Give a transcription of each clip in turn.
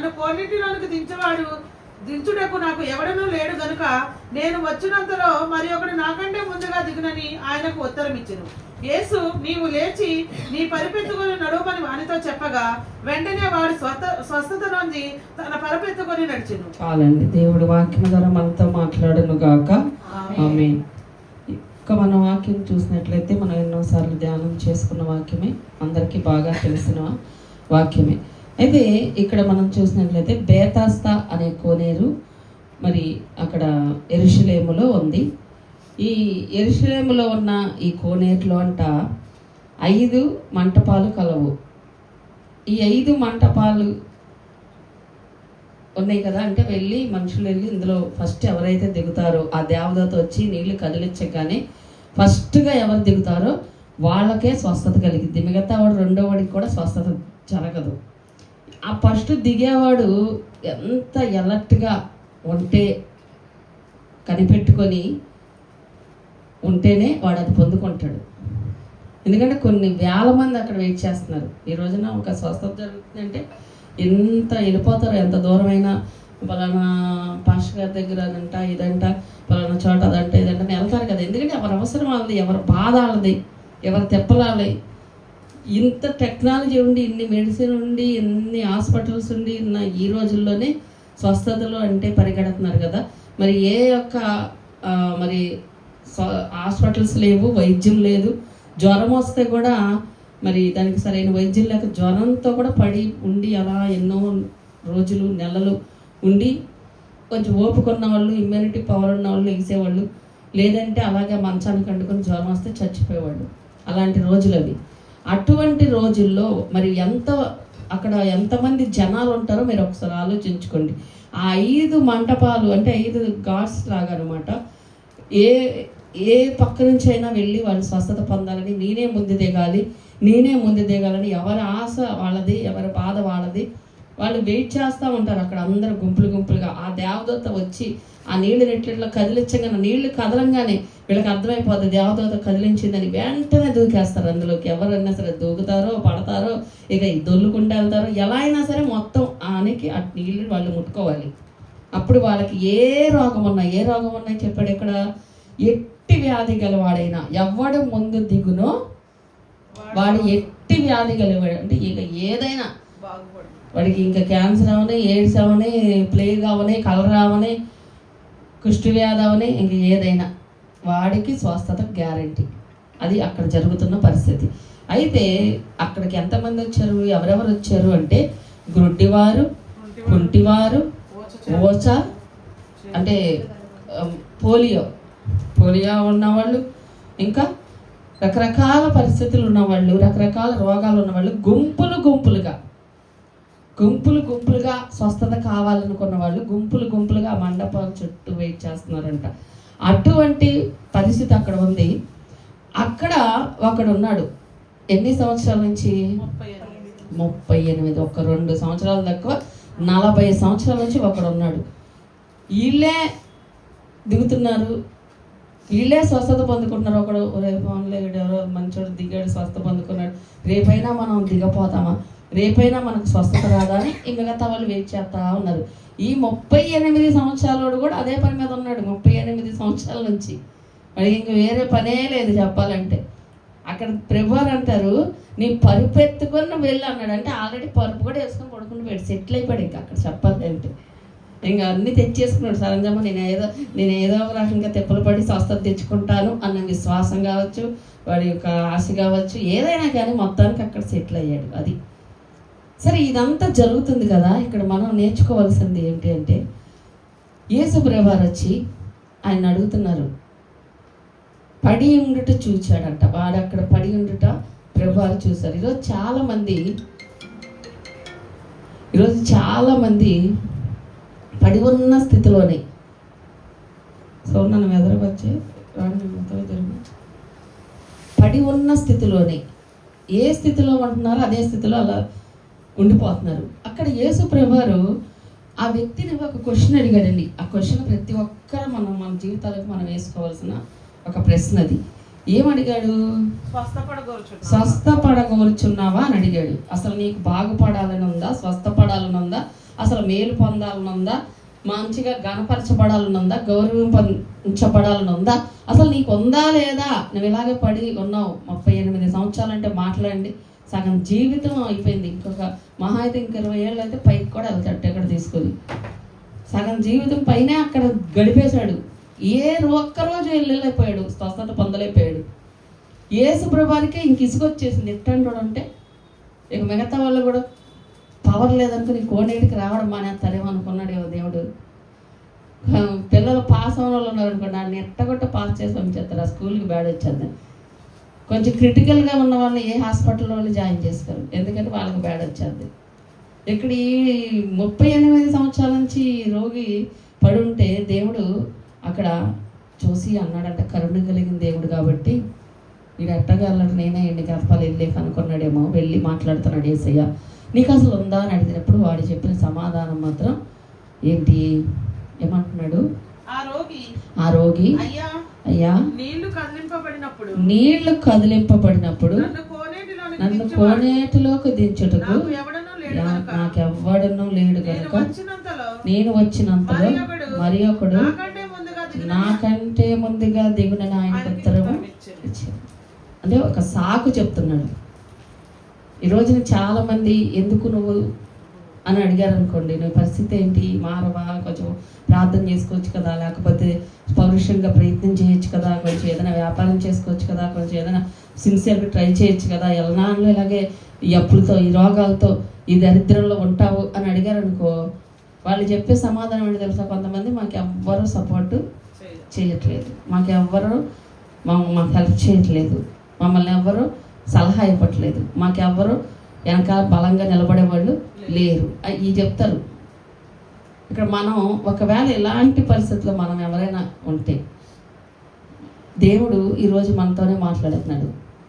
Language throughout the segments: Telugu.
నన్ను కోనేటిలోనికి దించుటకు నాకు ఎవడనూ లేడు గనుక నేను వచ్చినంతలో మరి ఒకడు నాకంటే ముందుగా దిగునని ఆయనకు ఉత్తరం ఇచ్చెను. యేసు, నీవు లేచి నీ పరిపెత్తుకొని నడువమని వానితో చెప్పగా వెంటనే వాడు స్వస్థత నొంది తన పరిపెత్తుకొని నడిచెను. చాలండి. దేవుడి వాక్యం ద్వారా మనతో మాట్లాడను గాక. ఆమేన్. ఇక మన వాక్యం చూసినట్లయితే మనం ఎన్నోసార్లు ధ్యానం చేసుకున్న వాక్యమే, అందరికీ బాగా తెలిసిన వాక్యమే. అయితే ఇక్కడ మనం చూసినట్లయితే బేతాస్తా అనే కోనేరు మరి అక్కడ యెరూషలేములో ఉంది. ఈ యెరూషలేములో ఉన్న ఈ కోనేరులో అంట 5 మంటపాలు కలవు. ఈ 5 మంటపాలు ఉన్నాయి కదా, అంటే మనుషులు వెళ్ళి ఇందులో ఫస్ట్ ఎవరైతే దిగుతారో ఆ దేవదూత వచ్చి నీళ్లు కదిలించగానే ఫస్ట్గా ఎవరు దిగుతారో వాళ్ళకే స్వస్థత కలిగిద్ది. మిగతా వాడు రెండో వాడికి కూడా స్వస్థత జరగదు. ఆ ఫస్ట్ దిగేవాడు ఎంత ఎలర్ట్గా ఉంటే, కనిపెట్టుకొని ఉంటేనే వాడు అది పొందుకుంటాడు. ఎందుకంటే కొన్ని వేల మంది అక్కడ వెయిట్ చేస్తున్నారు. ఈ రోజున ఒక స్వస్థత జరుగుతుందంటే ఎంత వెళ్ళిపోతారో, ఎంత దూరమైనా పలానా పాస్టర్ గారి దగ్గర అదంట ఇదంట, పలానా చోట అదంట ఇదంట వెళ్తారు కదా. ఎందుకంటే ఎవరి అవసరం వాళ్ళది, ఎవరి బాధ వాళ్ళది, ఎవరి తెప్పలాలి. ఇంత టెక్నాలజీ ఉండి, ఇన్ని మెడిసిన్ ఉండి, ఇన్ని హాస్పిటల్స్ ఉండి ఈ రోజుల్లోనే స్వస్థతలు అంటే పరిగెడుతున్నారు కదా. మరి ఏ యొక్క మరి హాస్పిటల్స్ లేవు, వైద్యం లేదు. జ్వరం వస్తే కూడా మరి దానికి సరైన వైద్యం లేక జ్వరంతో కూడా పడి ఉండి అలా ఎన్నో రోజులు నెలలు ఉండి కొంచెం ఓపిక ఉన్న వాళ్ళు, ఇమ్యూనిటీ పవర్ ఉన్న వాళ్ళు ఎగిసేవాళ్ళు, లేదంటే అలాగే మంచానికి అంటుకొని జ్వరం వస్తే చచ్చిపోయేవాళ్ళు. అలాంటి రోజులు అవి. అటువంటి రోజుల్లో మరి అక్కడ ఎంతమంది జనాలు ఉంటారో మీరు ఒకసారి ఆలోచించుకోండి. ఆ 5 మంటపాలు అంటే 5 గాడ్స్ లాగా అనమాట. ఏ పక్క నుంచి అయినా వెళ్ళి వాళ్ళు స్వస్థత పొందాలని, నేనే ముందు దిగాలని ఎవరి ఆశ వాళ్ళది, ఎవరి బాధ వాళ్ళది. వాళ్ళు వెయిట్ చేస్తూ ఉంటారు అక్కడ అందరూ గుంపులుగా. ఆ దేవదూత వచ్చి ఆ నీళ్ళు నెట్లలో కదిలించగానే, నీళ్లు కదలంగానే వీళ్ళకి అర్థమైపోతుంది దేవదూత కదిలించిందని. వెంటనే దూకేస్తారు అందులోకి. ఎవరైనా సరే దూకుతారో పడతారో, ఇక దొల్లుకుంటూ వెళ్తారో, ఎలా అయినా సరే మొత్తం ఆనకి ఆ నీళ్ళు వాళ్ళు ముట్టుకోవాలి. అప్పుడు వాళ్ళకి ఏ రోగం ఉన్నాయి చెప్పాడు ఇక్కడ. ఎట్టి వ్యాధి గలవాడైనా ఎవడు ముందు దిగునో వాడు ఎట్టి వ్యాధి గలవాడు. అంటే ఇక ఏదైనా వాడికి ఇంకా క్యాన్సర్ అవని, ఎయిడ్స్ అవని, ప్లేగ్ అవని, కలరా అవని, కుష్ఠవ్యాధి అవని, ఇంక ఏదైనా వాడికి స్వస్థత గ్యారంటీ. అది అక్కడ జరుగుతున్న పరిస్థితి. అయితే అక్కడికి ఎంతమంది వచ్చారు, ఎవరెవరు వచ్చారు అంటే గ్రుడ్డివారు, కుంటివారు, ఓచ అంటే పోలియో ఉన్నవాళ్ళు, ఇంకా రకరకాల పరిస్థితులు ఉన్నవాళ్ళు, రకరకాల రోగాలు ఉన్నవాళ్ళు, గుంపులుగా స్వస్థత కావాలనుకున్న వాళ్ళు గుంపులుగా మండపాల చుట్టూ వెయిట్ చేస్తున్నారంట. అటువంటి పరిస్థితి అక్కడ ఉంది. అక్కడ ఒకడు ఉన్నాడు. ఎన్ని సంవత్సరాల నుంచి? 38. ఒక 2 సంవత్సరాలు తక్కువ 40 సంవత్సరాల నుంచి ఒకడు ఉన్నాడు. వీళ్ళే దిగుతున్నారు, వీళ్ళే స్వస్థత పొందుకుంటున్నారు. ఒకడు రేపు ఎవరో మంచోడు దిగాడు, స్వస్థత పొందుకున్నాడు, రేపైనా మనం దిగపోతామా, రేపైనా మనకు స్వస్థత రాదా అని మిగతా వాళ్ళు వెయిట్ చేస్తూ ఉన్నారు. ఈ 38 సంవత్సరాలు కూడా అదే పని మీద ఉన్నాడు. 38 సంవత్సరాల నుంచి వాడికి ఇంక వేరే పనే లేదు చెప్పాలంటే. అక్కడ ప్రభువారు అంటారు, నీ పరుపు ఎత్తుకొని వెళ్ళి అన్నాడు. అంటే ఆల్రెడీ పరుపు కూడా వేసుకొని పడుకుని పోయాడు, సెటిల్ అయిపోయాడు. ఇంకా అక్కడ చెప్పాలంటే ఇంకా అన్నీ తెచ్చేసుకున్నాడు. సరంజమ్మ నేను ఏదో ఒక రకంగా తిప్పలు పడి స్వస్థత తెచ్చుకుంటాను అన్న విశ్వాసం కావచ్చు, వాడి యొక్క ఆశ కావచ్చు, ఏదైనా కానీ మొత్తానికి అక్కడ సెటిల్ అయ్యాడు. అది సరే. ఇదంతా జరుగుతుంది కదా. ఇక్కడ మనం నేర్చుకోవాల్సింది ఏంటి అంటే, యేసు ప్రభువారు వచ్చి ఆయన అడుగుతున్నారు, పడి ఉండుట చూచాడంట. వాడు అక్కడ పడి ఉండుట ప్రభువారు చూశారు. ఈరోజు చాలా మంది పడి ఉన్న స్థితిలోనే నన్ను ఎదురుకొచ్చి పడి ఉన్న స్థితిలోనే ఏ స్థితిలో ఉంటున్నారో అదే స్థితిలో అలా ఉండిపోతున్నారు. అక్కడ యేసు ప్రభువారు ఆ వ్యక్తిని ఒక క్వశ్చన్ అడిగాడండి. ఆ క్వశ్చన్ ప్రతి ఒక్కరు మన జీవితాలకు మనం వేసుకోవాల్సిన ఒక ప్రశ్న అది. ఏమడిగాడు? స్వస్థపడగోరుచున్నావా అని అడిగాడు. అసలు నీకు బాగుపడాలని ఉందా, స్వస్థపడాలని ఉందా, అసలు మేలు పొందాలనుందా, మంచిగా గణపరచబడాలనుందా, గౌరవించబడాలనుందా, అసలు నీకు ఉందా లేదా? నువ్వు ఇలాగే పడి ఉన్నావు 38 సంవత్సరాలంటే మాట్లాడండి, సగం జీవితం అయిపోయింది. ఇంకొక మహా అయితే ఇంక 20 ఏళ్ళు అయితే పైకి కూడా వెళ్తాడు ఎక్కడ తీసుకొని. సగం జీవితం పైనే అక్కడ గడిపేశాడు. ఒక్కరోజు వెళ్ళలేకపోయాడు, స్వస్థత పొందలేకపోయాడు. యేసు ప్రభువానికే ఇంక ఇసుకొచ్చేసింది. ఎట్టండు అంటే ఇక మిగతా వాళ్ళు కూడా పవర్ లేదనుకుని కోనేటికి రావడం మానేస్తారేమో అనుకున్నాడేమో దేవుడు. పిల్లలు పాస్ అవ్వని వాళ్ళు ఉన్నారు అనుకోండి, నన్ను ఎట్టగొట్ట పాస్ చేసి పంపించేస్తారు, ఆ స్కూల్కి బ్యాడ్ వచ్చేది. కొంచెం క్రిటికల్గా ఉన్న వాళ్ళని ఏ హాస్పిటల్లో వాళ్ళు జాయిన్ చేస్తారు, ఎందుకంటే వాళ్ళకి బ్యాడ్ వచ్చేది. ఇక్కడ ఈ 38 సంవత్సరాల నుంచి రోగి పడుంటే దేవుడు అక్కడ చూసి అన్నాడంట, కరుణ కలిగిన దేవుడు కాబట్టి వీడు ఎట్టగలడు, నేనే ఎన్ని గర్భాలు వెళ్ళేక అనుకున్నాడేమో. వెళ్ళి మాట్లాడుతున్నాడు, యేసయ్య నీకు అసలు ఉందా అని అడిగినప్పుడు వాడు చెప్పిన సమాధానం మాత్రం ఏంటి, ఏమంటున్నాడు? ఆ రోగి అయ్యా నీళ్లు కదిలింపబడినప్పుడు నన్ను కోనేటిలోకి దించుటకు నాకెవ్వడనూ లేడు కనుక నేను వచ్చినంతలో మరి ఒకడు నాకంటే ముందుగా దిగునని ఆయనకు ఉత్తరం ఇచ్చాడు. అంటే ఒక సాకు చెప్తున్నాడు. ఈ రోజున చాలా మంది ఎందుకు నువ్వు అని అడిగారు అనుకోండి, నువ్వు పరిస్థితి ఏంటి, మారవా, కొంచెం ప్రార్థన చేసుకోవచ్చు కదా, లేకపోతే పౌరుషంగా ప్రయత్నం చేయొచ్చు కదా, కొంచెం ఏదైనా వ్యాపారం చేసుకోవచ్చు కదా, కొంచెం ఏదైనా సిన్సియర్గా ట్రై చేయొచ్చు కదా, ఎల్నాళ్ళు ఇలాగే ఈ అప్పులతో, ఈ రోగాలతో, ఈ దరిద్రంలో ఉంటావు అని అడిగారు అనుకో, వాళ్ళు చెప్పే సమాధానం ఏంటి తెలుసా? కొంతమంది మాకు ఎవ్వరూ సపోర్టు చేయట్లేదు, మాకు హెల్ప్ చేయట్లేదు, మమ్మల్ని ఎవ్వరూ సలహా ఇవ్వట్లేదు, మాకెవ్వరూ వెనక బలంగా నిలబడేవాళ్ళు లేరు ఇవి చెప్తారు. ఇక్కడ మనం ఒకవేళ ఇలాంటి పరిస్థితుల్లో మనం ఎవరైనా ఉంటే దేవుడు ఈరోజు మనతోనే మాట్లాడుతున్నాడు.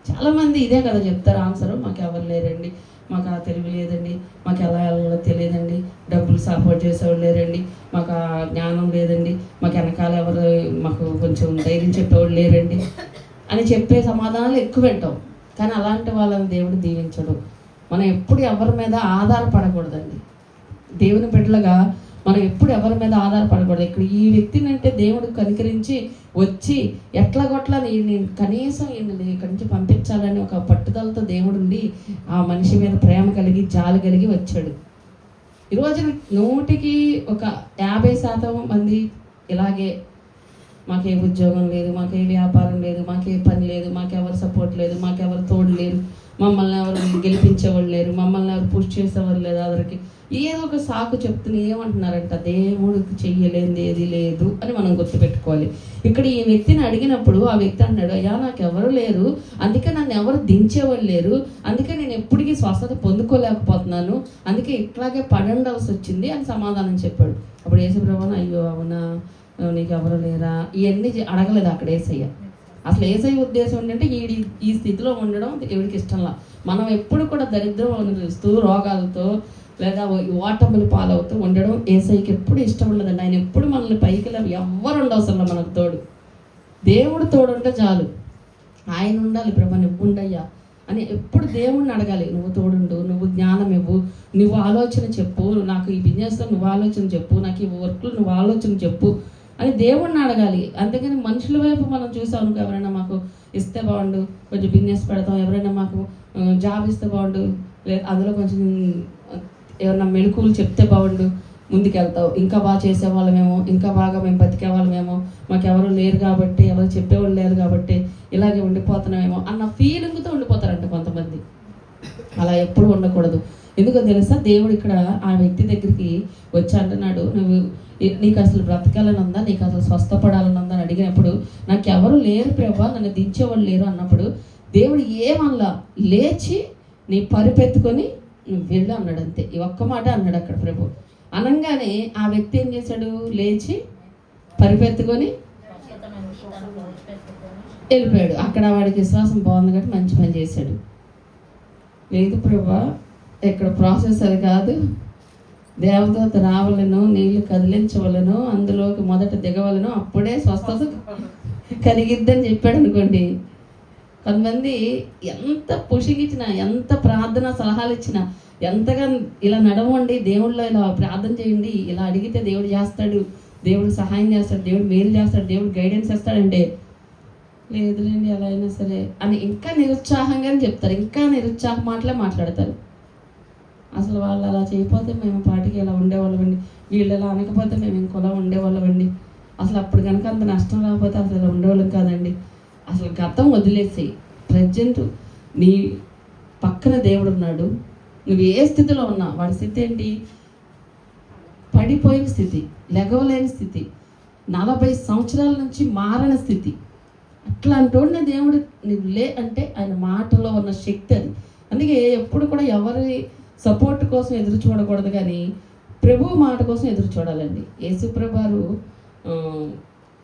చాలామంది ఇదే కదా చెప్తారు ఆన్సరు, మాకు ఎవరు లేరండి, మాకు ఆ తెలివి లేదండి, మాకు ఎలా వెళ్ళాలో తెలియదండి, డబ్బులు సపోర్ట్ చేసేవాళ్ళు లేరండి, మాకు ఆ జ్ఞానం లేదండి, మాకు వెనకాల ఎవరు మాకు కొంచెం ధైర్యం చెప్పేవాళ్ళు లేరండి అని చెప్పే సమాధానాలు ఎక్కువ వింటాం. కానీ అలాంటి వాళ్ళని దేవుడు దీవించడు. మనం ఎప్పుడు ఎవరి మీద ఆధారపడకూడదండి. దేవుని బిడ్డలుగా మనం ఎప్పుడు ఎవరి మీద ఆధారపడకూడదు. ఇక్కడ ఈ వ్యక్తిని అంటే దేవుడు కనికరించి వచ్చి ఎట్లాగొట్లా నేను కనీసం ఇక్కడి నుంచి పంపించాలని ఒక పట్టుదలతో దేవుడు ఉండి ఆ మనిషి మీద ప్రేమ కలిగి జాలి కలిగి వచ్చాడు. ఈరోజు 100కి ఒక 50% మంది ఇలాగే, మాకే ఉద్యోగం లేదు, మాకే వ్యాపారం లేదు, మాకే పని లేదు, మాకెవరు సపోర్ట్ లేదు, మాకెవరు తోడు లేరు, మమ్మల్ని ఎవరు గెలిపించేవాళ్ళు లేరు, మమ్మల్ని ఎవరు పుష్ చేసేవాళ్ళు లేదు, అందరికి ఏదో ఒక సాకు చెప్తున్నా ఏమంటున్నారంట, దేవుడికి చెయ్యలేనిది ఏది లేదు అని మనం గుర్తుపెట్టుకోవాలి. ఇక్కడ ఈ వ్యక్తిని అడిగినప్పుడు ఆ వ్యక్తి అన్నాడు, అయ్యా నాకు ఎవరు లేరు, అందుకే నన్ను ఎవరు దించేవాళ్ళు లేరు, అందుకే నేను ఎప్పటికీ స్వస్థత పొందుకోలేకపోతున్నాను, అందుకే ఇట్లాగే పడండవలసి వచ్చింది అని సమాధానం చెప్పాడు. అప్పుడు యేసుప్రభువు అయ్యో అవునా నీకు ఎవరు లేరా ఇవన్నీ అడగలేదు అక్కడ యేసయ్య. అసలు యేసయ్య ఉద్దేశం ఏంటంటే ఈ స్థితిలో ఉండడం ఎవరికి ఇష్టంలా. మనం ఎప్పుడు కూడా దరిద్రం అనుభవిస్తూ రోగాలతో లేదా ఓటములు పాలవుతూ ఉండడం యేసయ్యకి ఎప్పుడు ఇష్టం ఉండదండి. ఆయన ఎప్పుడు మనల్ని పైకి ఎవ్వరు ఉండవసరం మనకు తోడు, దేవుడు తోడు ఉంటే చాలు. ఆయన ఉండాలి, ప్రభా నువ్వు ఉండయ్యా అని ఎప్పుడు దేవుడిని అడగాలి. నువ్వు తోడుండు, నువ్వు జ్ఞానం ఇవ్వు, నువ్వు ఆలోచన చెప్పు, నాకు ఈ బిజినెస్లో నువ్వు ఆలోచన చెప్పు, నాకు ఈ వర్క్లో నువ్వు ఆలోచన చెప్పు అని దేవుడిని అడగాలి. అంతేగాని మనుషుల వైపు మనం చూసాం, ఎవరైనా మాకు ఇస్తే బాగుండు, కొంచెం బిజినెస్ పెడతాం, ఎవరైనా మాకు జాబ్ ఇస్తే బాగుండు, లేదా అందులో కొంచెం ఏమన్నా మెళుకువలు చెప్తే బాగుండు, ముందుకెళ్తావు, ఇంకా బాగా చేసేవాళ్ళమేమో, ఇంకా బాగా మేము బతికేవాళ్ళమేమో, మాకెవరు లేరు కాబట్టి, ఎవరు చెప్పేవాళ్ళు లేరు కాబట్టి ఇలాగే ఉండిపోతున్నామేమో అన్న ఫీలింగ్తో ఉండిపోతారంట కొంతమంది. అలా ఎప్పుడు ఉండకూడదు. ఎందుకో తెలుసా, దేవుడు ఇక్కడ ఆ వ్యక్తి దగ్గరికి వచ్చి అంటున్నాడు, నువ్వు నీకు అసలు బ్రతకాలని ఉందా, నీకు అసలు స్వస్థపడాలని ఉందా అని అడిగినప్పుడు నాకు ఎవరు లేరు ప్రభా, నన్ను దించేవాళ్ళు లేరు అన్నప్పుడు దేవుడు ఏమల్లా, లేచి నీ పరిపెత్తుకొని నువ్వు వెళ్ళు అన్నాడు. అంతే, ఈ ఒక్క మాట అన్నాడు అక్కడ ప్రభు. అనగానే ఆ వ్యక్తి ఏం చేశాడు, లేచి పరిపెత్తుకొని వెళ్ళిపోయాడు. అక్కడ వాడికి విశ్వాసం బాగుంది కాబట్టి మంచి పని చేశాడు. లేదు ప్రభా, ఇక్కడ ప్రాసెస్ అది కాదు, దేవదూత రావలను, నీళ్లు కదిలించవలను, అందులోకి మొదట దిగవలను, అప్పుడే స్వస్థత కలిగిద్దని చెప్పాడు అనుకోండి. కొంతమంది ఎంత పుషింగ్ ఇచ్చినా, ఎంత ప్రార్థన సలహాలు ఇచ్చినా ఎంతగా ఇలా నడవండి, దేవుళ్ళో ఇలా ప్రార్థన చేయండి, ఇలా అడిగితే దేవుడు చేస్తాడు, దేవుడు సహాయం చేస్తాడు, దేవుడు మేలు చేస్తాడు, దేవుడు గైడెన్స్ చేస్తాడంటే లేదులేండి ఎలా అయినా సరే అని ఇంకా నిరుత్సాహంగానే చెప్తారు, ఇంకా నిరుత్సాహ మాటలే మాట్లాడతారు. అసలు వాళ్ళు అలా చేయకపోతే మేము పాటికి ఇలా ఉండేవాళ్ళమండి, వీళ్ళు ఇలా అనకపోతే మేము ఇంకోలా ఉండేవాళ్ళమండి, అసలు అప్పుడు కనుక అంత నష్టం రాకపోతే అసలు ఇలా ఉండేవాళ్ళం కాదండి. అసలు గతం వదిలేసి ప్రజెంట్ నీ పక్కన దేవుడు ఉన్నాడు, నువ్వు ఏ స్థితిలో ఉన్నా వాడి స్థితి ఏంటి? పడిపోయిన స్థితి, లెగవలేని స్థితి, 40 సంవత్సరాల నుంచి మారని స్థితి. అట్లాంటి దేవుడు నువ్వు లే అంటే ఆయన మాటలో ఉన్న శక్తి అది. అందుకే ఎప్పుడు కూడా ఎవరి సపోర్ట్ కోసం ఎదురు చూడకూడదు, కానీ ప్రభువు మాట కోసం ఎదురు చూడాలండి. యేసుప్రభు వారు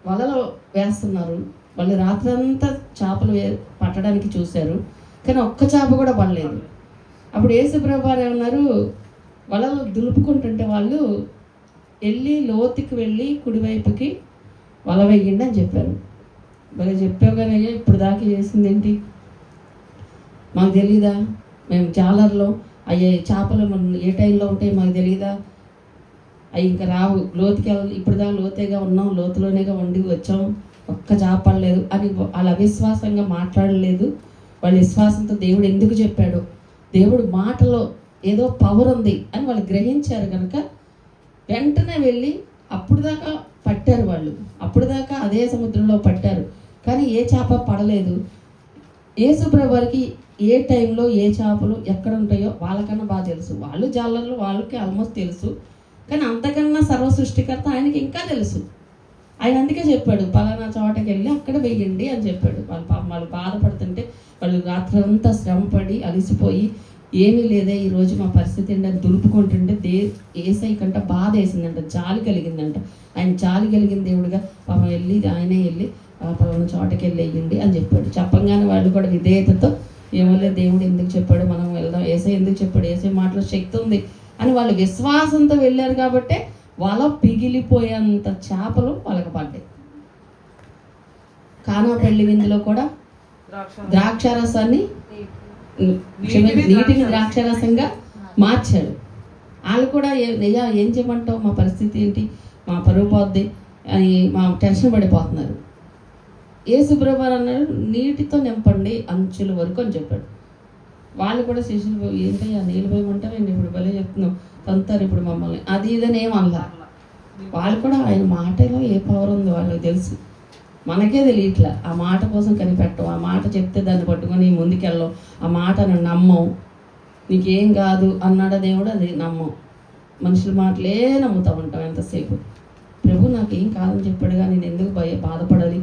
వలలో వేస్తున్నారు, వాళ్ళు రాత్రంతా చేపలు పట్టడానికి చూశారు, కానీ ఒక్క చేప కూడా పడలేదు. అప్పుడు యేసుప్రభు వారు ఏమన్నారు, వలలు దులుపుకుంటుంటే వాళ్ళు వెళ్ళి లోతుకి వెళ్ళి కుడివైపుకి వల వేయండి అని చెప్పారు. భలే చెప్పావు కానీ అయ్యా ఇప్పుడు దాకా చేసింది ఏంటి మాకు తెలీదా? మేము జాలర్లో అయ్యే చేపలు ఏ టైంలో ఉంటాయి మాకు తెలీదా? అవి ఇంకా రావు, లోతుకి వెళ్ళాలి, ఇప్పుడు దాకా లోతేగా ఉన్నాం, లోతులోనేగా వండి వచ్చాం, ఒక్క చేపడలేదు అని వాళ్ళు అవిశ్వాసంగా మాట్లాడలేదు. వాళ్ళ విశ్వాసంతో దేవుడు ఎందుకు చెప్పాడు, దేవుడు మాటలో ఏదో పవర్ ఉంది అని వాళ్ళు గ్రహించారు కనుక వెంటనే వెళ్ళి అప్పుడు దాకా పట్టారు. వాళ్ళు అప్పుడు దాకా అదే సముద్రంలో పట్టారు, కానీ ఏ చేప పడలేదు. యేసుప్రభు వారికి ఏ టైంలో ఏ చేపలు ఎక్కడ ఉంటాయో వాళ్ళకన్నా బాగా తెలుసు. వాళ్ళు జాలర్లు, వాళ్ళకి ఆల్మోస్ట్ తెలుసు, కానీ అంతకన్నా సర్వ సృష్టికర్త ఆయనకి ఇంకా తెలుసు. ఆయన అందుకే చెప్పాడు, పలానా చోటకి వెళ్ళి అక్కడ వెయ్యండి అని చెప్పాడు. వాళ్ళు బాధపడుతుంటే వాళ్ళు రాత్రంతా శ్రమపడి అలిసిపోయి ఏమీ లేదే ఈరోజు మా పరిస్థితి ఏంటని దులుపుకుంటుంటే ఏసై కంట బాధ వేసిందంట, జాలి కలిగిందంట. ఆయన జాలి కలిగిన దేవుడుగా పాపం వెళ్ళి ఆయనే వెళ్ళి పలానా చోటకి వెళ్ళి వెయ్యండి అని చెప్పాడు. చెప్పంగానే వాళ్ళు కూడా విధేయతతో ఏమోలే దేవుడు ఎందుకు చెప్పాడు, మనం వెళ్దాం, ఏసై ఎందుకు చెప్పాడు, ఏసై మాటలో శక్తి ఉంది అని వాళ్ళు విశ్వాసంతో వెళ్ళారు కాబట్టి వాళ్ళ పిగిలిపోయేంత చేపలు వాళ్ళకి పడ్డాయి. కానా పెళ్లి విందులో కూడా ద్రాక్షారసాన్ని నీటిని ద్రాక్షారసంగా మార్చాడు. వాళ్ళు కూడా అయ్యా ఏం చేయమంటావు, మా పరిస్థితి ఏంటి, మా పరువు పోద్ది అని మా టెన్షన్ పడిపోతున్నారు. యేసుప్రభు అన్నాడు నీటితో నింపండి అంచుల వరకు అని చెప్పాడు. వాళ్ళు కూడా శిష్యులు ఏంటయ్యా నీళ్ళు పోయమంటారండి, ఇప్పుడు భలే చెప్తున్నావు, తంతారు ఇప్పుడు మమ్మల్ని అది ఇదని ఏమల్లా. వాళ్ళు కూడా ఆయన మాటలో ఏ పవర్ ఉందో వాళ్ళకి తెలుసు, మనకే తెలియట్లా. ఆ మాట కోసం కనిపెట్టం, ఆ మాట చెప్తే దాన్ని పట్టుకొని ముందుకెళ్ళం, ఆ మాటను నమ్మం. నీకేం కాదు అన్నాడా దేవుడు, అది నమ్మం. మనుషుల మాటలే నమ్ముతూ ఉంటాం ఎంతసేపు. ప్రభు నాకేం కాదని చెప్పాడుగా నేను ఎందుకు బాధపడాలి,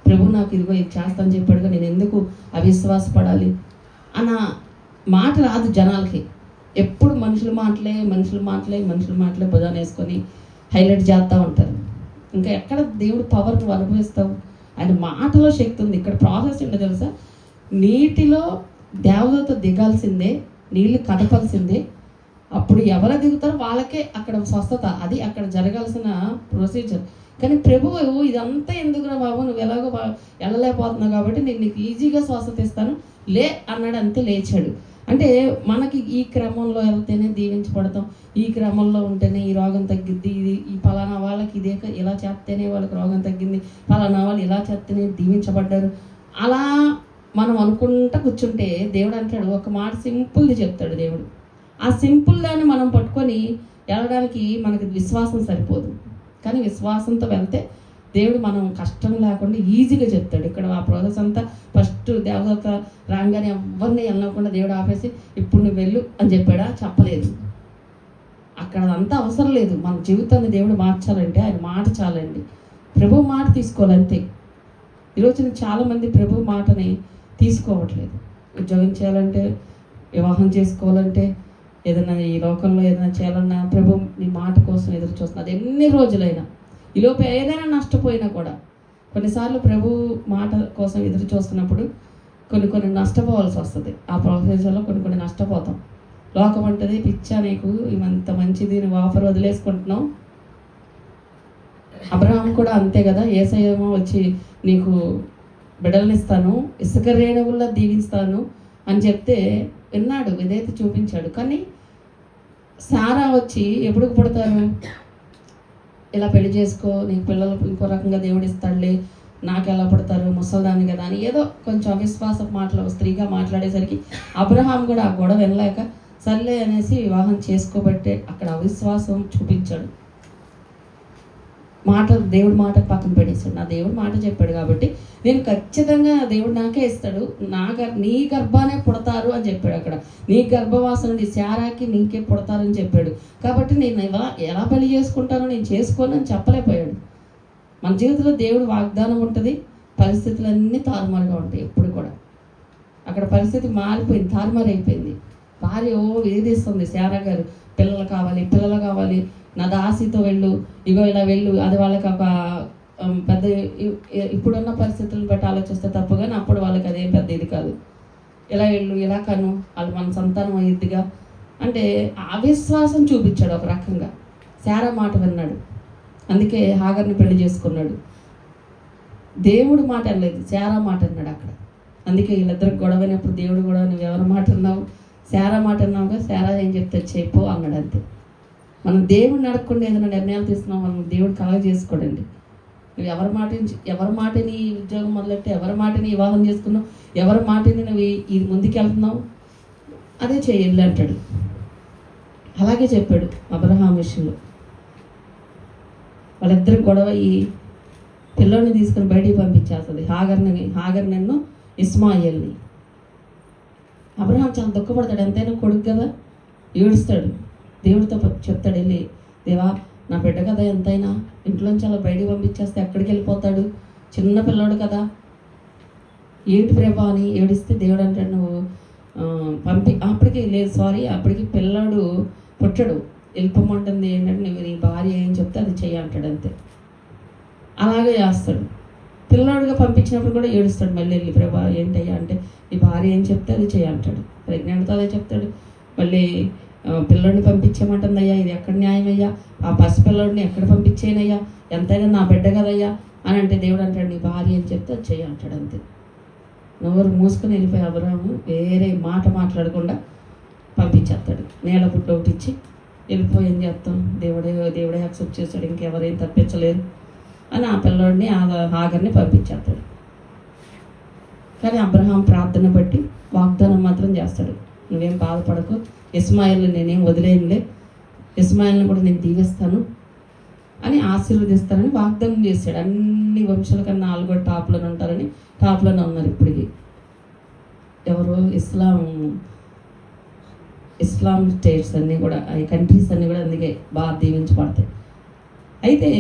ప్రభు నాకు ఇదిగో ఇది చేస్తాను చెప్పాడుగా నేను ఎందుకు అవిశ్వాసపడాలి అన్న మాట రాదు జనాలకి. ఎప్పుడు మనుషుల మాటలే భుజాన్ని వేసుకొని హైలైట్ చేస్తూ ఉంటారు. ఇంకా ఎక్కడ దేవుడు పవర్ నువ్వు అనుభవిస్తావు? ఆయన మాటలో శక్తి ఉంది. ఇక్కడ ప్రాసెస్ ఏంటో తెలుసా, నీటిలో దేవదూత దిగాల్సిందే, నీళ్ళు కదపాల్సిందే. అప్పుడు ఎవరు దిగుతారో వాళ్ళకే అక్కడ స్వస్థత, అది అక్కడ జరగాల్సిన ప్రొసీజర్. కానీ ప్రభువు ఇదంతా ఎందుకురా బాబు, నువ్వు ఎలాగో వెళ్ళలేకపోతున్నావు కాబట్టి నేను నీకు ఈజీగా స్వస్థత ఇస్తాను లే అన్నాడు, అంతే లేచాడు. అంటే మనకి ఈ క్రమంలో వెళ్తేనే దీవించబడతాం, ఈ క్రమంలో ఉంటేనే ఈ రోగం తగ్గిద్ది, ఈ పలానా వాళ్ళకి ఇదే ఇలా చేస్తేనే వాళ్ళకి రోగం తగ్గింది, పలానా వాళ్ళు ఇలా చేస్తేనే దీవించబడ్డారు, అలా మనం అనుకుంటా కూర్చుంటే దేవుడు అంటాడు ఒక మాట సింపుల్ది చెప్తాడు దేవుడు. ఆ సింపుల్ దాన్ని మనం పట్టుకొని వెళ్ళడానికి మనకి విశ్వాసం సరిపోదు, కానీ విశ్వాసంతో వెళ్తే దేవుడు మనం కష్టం లేకుండా ఈజీగా చెప్తాడు. ఇక్కడ ఆ ప్రాసెస్ అంతా ఫస్ట్ దేవదత్త రాగానే ఎవరిని వెళ్ళకుండా దేవుడు ఆపేసి ఇప్పుడు నువ్వు వెళ్ళు అని చెప్పాడా? చెప్పలేదు. అక్కడ అంతా అవసరం లేదు. మన జీవితాన్ని దేవుడు మార్చాలంటే ఆయన మాట చాలండి, ప్రభు మాట తీసుకోవాలంతే. ఈరోజు చాలామంది ప్రభు మాటని తీసుకోవట్లేదు. ఉద్యోగం చేయాలంటే, వివాహం చేసుకోవాలంటే, ఏదైనా ఈ లోకంలో ఏదైనా చేయాలన్నా ప్రభు నీ మాట కోసం ఎదురు చూస్తున్నది ఎన్ని రోజులైనా. ఈలోపు ఏదైనా నష్టపోయినా కూడా కొన్నిసార్లు ప్రభు మాట కోసం ఎదురు చూస్తున్నప్పుడు కొన్ని నష్టపోవాల్సి వస్తుంది. ఆ ప్రాసెస్లో కొన్ని నష్టపోతాం. లోకం అంటది పిచ్చా నీకు ఇంత మంచిది, నువ్వు ఆఫర్ వదిలేసుకుంటున్నావు. అబ్రహాం కూడా అంతే కదా, యేసయ్యేమో వచ్చి నీకు బిడ్డలనిస్తాను, ఇసుక రేణువుల్లో దీవిస్తాను అని చెప్తే విన్నాడు, విధేయత చూపించాడు. కానీ సారా వచ్చి ఎప్పుడు పుడతారు? ఇలా పెళ్లి చేసుకో, నీకు పిల్లలు ఇంకో రకంగా దేవుడు ఇస్తాడులే, నాకు ఎలా పుడతారు, ముసల్దాన్ని కదా అని ఏదో కొంచెం అవిశ్వాస మాటలు స్త్రీగా మాట్లాడేసరికి అబ్రహాం కూడా ఆ గొడవ వినలేక సర్లే అనేసి వివాహం చేసుకోబట్టే అక్కడ అవిశ్వాసం చూపించాడు. మాట దేవుడి మాట పక్కన పెట్టేశాడు. నా దేవుడు మాట చెప్పాడు కాబట్టి నేను ఖచ్చితంగా దేవుడు నాకే ఇస్తాడు, నీ గర్భానే పుడతారు అని చెప్పాడు. అక్కడ నీ గర్భవాసం నుండి శారాకి నీకే పుడతారని చెప్పాడు. కాబట్టి నేను ఎలా పెళ్లి చేసుకుంటానో నేను చేసుకోను అని చెప్పలేకపోయాడు. మన జీవితంలో దేవుడు వాగ్దానం ఉంటుంది, పరిస్థితులన్నీ తారుమారుగా ఉంటాయి ఎప్పుడు కూడా. అక్కడ పరిస్థితి మారిపోయింది, తారుమారైపోయింది. భార్య వేధిస్తుంది శారా గారు, పిల్లలు కావాలి, నా దాసితో వెళ్ళు, ఇగో ఇలా వెళ్ళు. అది వాళ్ళకి ఒక పెద్ద, ఇప్పుడున్న పరిస్థితులను బట్టి ఆలోచిస్తే తప్పు, కానీ అప్పుడు వాళ్ళకి అదేం పెద్ద ఇది కాదు. ఇలా వెళ్ళు, ఇలా కను, వాళ్ళు మన సంతానం అయ్యిద్దిగా అంటే అవిశ్వాసం చూపించాడు ఒక రకంగా. శారా మాట విన్నాడు, అందుకే హాగర్ని పెళ్లి చేసుకున్నాడు. దేవుడు మాట అనలేదు, శారా మాట అన్నాడు అక్కడ. అందుకే వీళ్ళిద్దరికి గొడవైనప్పుడు దేవుడు కూడా నువ్వు ఎవరి మాట అన్నావు? శారా మాట అన్నావుగా, శారా ఏం చెప్తే చెప్పు అన్నాడు. అంతే. మనం దేవుడిని అడగకుండా ఏదైనా నిర్ణయాలు తీసుకున్నాం, మనం దేవుడు కలగ చేసుకోడండి. నువ్వు ఎవరి మాటని ఉద్యోగం మొదలెట్టి, ఎవరి మాటని వివాహం చేసుకున్నావు, ఎవరి మాటని నువ్వు ఇది ముందుకు వెళ్తున్నావు, అదే చెయ్యాలి అంటాడు. అలాగే చెప్పాడు అబ్రహాం విషయంలో. వాళ్ళిద్దరు గొడవ ఈ పిల్లోని తీసుకుని బయటికి పంపించేస్తుంది, హాగర్ నిన్ను ఇస్మాయిల్ని. అబ్రహాం చాలా దుఃఖపడతాడు, ఎంతైనా కొడుకు కదా, ఏడుస్తాడు. దేవుడితో చెప్తాడు, వెళ్ళి దేవా నా బిడ్డ కదా, ఎంతైనా ఇంట్లోంచి అలా బయటికి పంపించేస్తే ఎక్కడికి వెళ్ళిపోతాడు, చిన్న పిల్లోడు కదా, ఏంటి ప్రభా అని ఏడిస్తే దేవుడు అంటాడు, నువ్వు అప్పటికి పిల్లాడు పుట్టడు, వెళ్ళిపోమంటుంది ఏంటంటే నువ్వు నీ భార్య ఏం చెప్తే అది చెయ్యి అంటాడు. అంతే. అలాగే చేస్తాడు. పిల్లాడుగా పంపించినప్పుడు కూడా ఏడుస్తాడు, మళ్ళీ వెళ్ళి ప్రభా ఏంటయ్యా అంటే నీ భార్య ఏం చెప్తే అది చెయ్యి అంటాడు. ప్రెగ్నెంట్తో అదే చెప్తాడు. మళ్ళీ పిల్లోడిని పంపించేయమంటుంది, అయ్యా ఇది ఎక్కడ న్యాయం అయ్యా, ఆ పసిపిల్లోడిని ఎక్కడ పంపించేనయ్యా, ఎంతైనా నా బిడ్డ కదయ్యా అని అంటే దేవుడు అంటాడు నీ భార్య ఏం చెప్తే అది చెయ్యి అంటాడు. అంతే. నోరు మూసుకొని వెళ్ళిపోయి అబ్రహాము వేరే మాట మాట్లాడకుండా పంపించేస్తాడు. నేల పుట్టు ఒకటి ఇచ్చి వెళ్ళిపోయి ఏం చేస్తాం, దేవుడే యాక్సెప్ట్ చేస్తాడు, ఇంకెవరేం తప్పించలేరు అని ఆ పిల్లోడిని హాగర్ని పంపించేస్తాడు. కానీ అబ్రహాం ప్రార్థన బట్టి వాగ్దానం మాత్రం చేస్తాడు, నువ్వేం బాధపడకు, ఇస్మాయిల్ని నేనేం వదిలేనులే, ఇస్మాయిల్ని కూడా నేను దీవిస్తాను అని ఆశీర్వదిస్తానని వాగ్దానం చేశాడు. అన్ని వంశాల కన్నా 4 టాప్లోనే ఉంటారని టాప్లోనే ఉన్నారు ఇప్పటికి. ఎవరు? ఇస్లాం స్టేట్స్ అన్నీ కూడా, ఈ కంట్రీస్ అన్నీ కూడా అందుకే బాగా దీవించబడతాయి. అయితే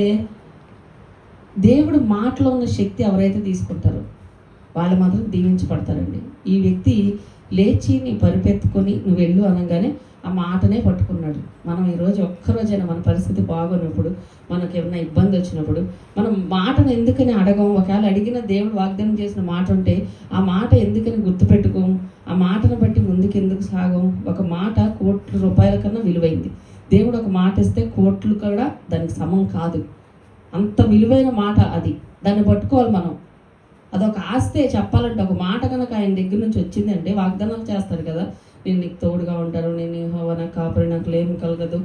దేవుడు మాటలో ఉన్న శక్తి ఎవరైతే తీసుకుంటారో వాళ్ళు మాత్రం దీవించబడతారండి. ఈ వ్యక్తి లేచి నీ పరిపెత్తుకొని నువ్వు వెళ్ళు అనగానే ఆ మాటనే పట్టుకున్నాడు. మనం ఈరోజు ఒక్కరోజైనా మన పరిస్థితి బాగున్నప్పుడు, మనకు ఏమైనా ఇబ్బంది వచ్చినప్పుడు మనం మాటను ఎందుకని అడగం? ఒకవేళ అడిగిన దేవుడు వాగ్దానం చేసిన మాట ఉంటే ఆ మాట ఎందుకని గుర్తుపెట్టుకోం? ఆ మాటను బట్టి ముందుకు ఎందుకు సాగం? ఒక మాట కోట్ల రూపాయల కన్నా విలువైంది. దేవుడు ఒక మాట ఇస్తే కోట్లు కూడా దానికి సమం కాదు. అంత విలువైన మాట అది, దాన్ని పట్టుకోవాలి మనం. అదొక ఆస్తే చెప్పాలంటే. ఒక మాట కనుక ఆయన దగ్గర నుంచి వచ్చిందంటే వాగ్దానాలు చేస్తాడు కదా, నేను నీకు తోడుగా ఉంటాను, నేను యెహోవా నాకు కాపరి, నాకు లేమి కలగదు,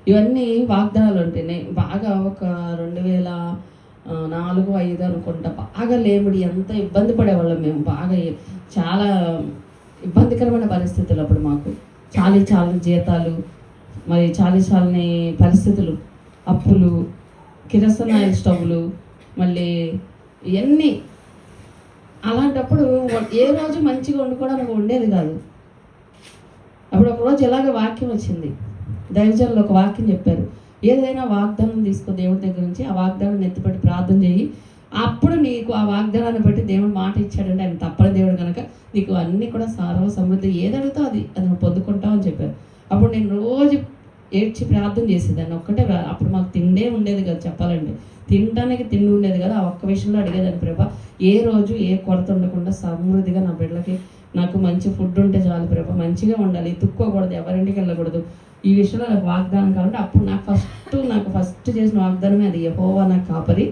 ఇవన్నీ వాగ్దానాలు ఉంటాయి. బాగా ఒక 2004-05 అనుకుంటా బాగా లేముడి, ఎంత ఇబ్బంది పడేవాళ్ళం మేము. బాగా చాలా ఇబ్బందికరమైన పరిస్థితులు అప్పుడు మాకు. చాలీ జీతాలు, మరి చాలని పరిస్థితులు, అప్పులు, కిరసనాయిల్ స్టవ్లు, మళ్ళీ ఇవన్నీ. అలాంటప్పుడు ఏ రోజు మంచిగా వండుకోవడానికి ఉండేది కాదు. అప్పుడు ఒకరోజు ఇలాగ వాక్యం వచ్చింది, దైవజనులు ఒక వాక్యం చెప్పారు, ఏదైనా వాగ్దానం తీసుకో దేవుడి దగ్గర నుంచి, ఆ వాగ్దానం ఎత్తిపెట్టి ప్రార్థన చేయి, అప్పుడు నీకు ఆ వాగ్దానాన్ని బట్టి దేవుడు మాట ఇచ్చాడంటే ఆయన తప్పని దేవుడు కనుక నీకు అన్నీ కూడా సర్వ సమృద్ధి ఏది అడుగుతావు అది నువ్వు పొందుకుంటావు అని చెప్పారు. అప్పుడు నేను రోజు ఏడ్చి ప్రార్థన చేసేదాన్ని ఒక్కటే. అప్పుడు మాకు తిండే ఉండేది కదా, చెప్పాలంటే తినడానికి తిండి ఉండేది కదా. ఆ ఒక్క విషయంలో అడిగేదాన్ని, ప్రభా ఏ రోజు ఏ కొరత ఉండకుండా సమృద్ధిగా నా బిడ్డలకి నాకు మంచి ఫుడ్ ఉంటే చాలు ప్రభా, మంచిగా ఉండాలి, తుక్కోకూడదు, ఎవరింటికి వెళ్ళకూడదు, ఈ విషయంలో నాకు వాగ్దానం కాబట్టి అప్పుడు నాకు ఫస్ట్ చేసిన వాగ్దానమే అది, యెహోవా నాకు కాపరి,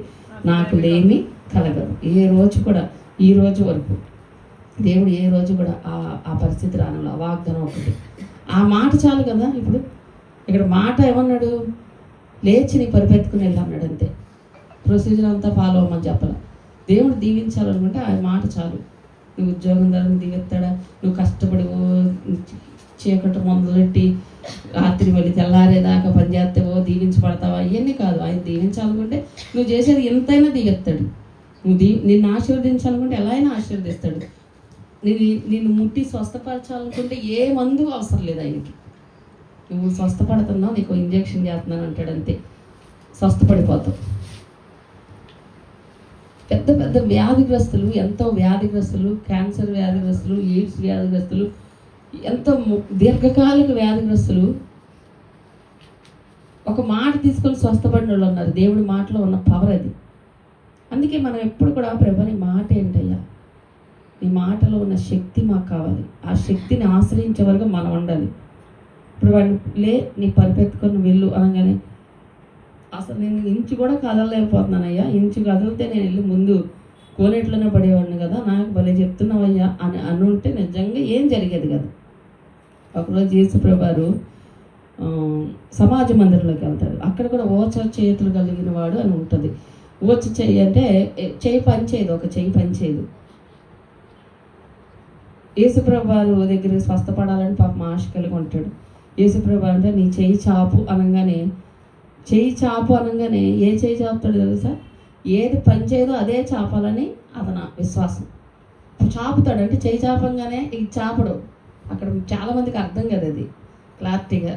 నాకు లేమి కలగదు. ఏ రోజు కూడా ఈ రోజు వరకు దేవుడు ఏ రోజు కూడా ఆ పరిస్థితి రానులా వాగ్దానం ఒకటి, ఆ మాట చాలు కదా. ఇప్పుడు ఇక్కడ మాట ఏమన్నాడు? లేచి నీ పరిపెత్తుకుని వెళ్ళి అన్నాడు, అంతే. ప్రొసీజర్ అంతా ఫాలో అవ్వమని చెప్పాలి. దేవుడు దీవించాలనుకుంటే ఆయన మాట చాలు. నువ్వు ఉద్యోగం ధరని దీవెత్తాడా, నువ్వు కష్టపడి చీకటి మొదలెట్టి రాత్రి మళ్ళీ తెల్లారేదాకా పనిచేస్తావో దీవించబడతావా, ఇవన్నీ కాదు. ఆయన దీవించాలనుకుంటే నువ్వు చేసేది ఎంతైనా దీవెత్తాడు. నువ్వు నిన్ను ఆశీర్వదించాలనుకుంటే ఎలా అయినా ఆశీర్వదిస్తాడు. నిన్ను ముట్టి స్వస్థపరచాలనుకుంటే ఏ మందు అవసరం లేదు ఆయనకి. నువ్వు స్వస్థపడుతున్నావు, నీకు ఇంజెక్షన్ చేస్తున్నాను అంటాడు, అంతే, స్వస్థపడిపోతావు. పెద్ద పెద్ద వ్యాధిగ్రస్తులు, ఎంతో వ్యాధిగ్రస్తులు, క్యాన్సర్ వ్యాధిగ్రస్తులు, ఎయిడ్స్ వ్యాధిగ్రస్తులు, ఎంతో దీర్ఘకాలిక వ్యాధిగ్రస్తులు ఒక మాట తీసుకొని స్వస్థపడిన వాళ్ళు ఉన్నారు. దేవుడి మాటలో ఉన్న పవర్ అది. అందుకే మనం ఎప్పుడు కూడా, ప్రభు నీ మాట ఏంటయ్యా, నీ మాటలో ఉన్న శక్తి మాకు కావాలి. ఆ శక్తిని ఆశ్రయించే వరకు మనం ఉండాలి. ఇప్పుడు వాడిని నీ పరిపెత్తుకొని వెళ్ళు అనగానే అసలు నేను ఇంచు కూడా కదలలేకపోతున్నానయ్యా, ఇంచు కదిలితే నేను వెళ్ళి ముందు కోనేట్లోనే పడేవాడిని కదా, నాకు భలే చెప్తున్నావయ్యా అని అనుంటే నిజంగా ఏం జరిగేది కదా. ఒకరోజు యేసుప్రభువారు సమాజ మందిరంలోకి వెళ్తాడు. అక్కడ కూడా ఓచ చేతులు కలిగిన వాడు అని ఉంటుంది. ఓచ చెయ్యి అంటే చెయ్యి పనిచేయదు, ఒక చెయ్యి పనిచేయదు. యేసుప్రభువారు దగ్గర స్వస్థపడాలని పాపం ఆశ కలిగి ఉంటాడు. యేసుప్రభువారు అంటే నీ చెయ్యి చాపు అనగానే, చెయ్యి చాపు అనగానే ఏ చెయ్యి చాపుతాడు తెలుసా? ఏది పని చేయదో అదే చాపాలని అతని విశ్వాసం. చాపుతాడు అంటే చెయ్యి చాపంగానే ఇది చాపడు. అక్కడ చాలామందికి అర్థం కదా అది క్లారిటీగా.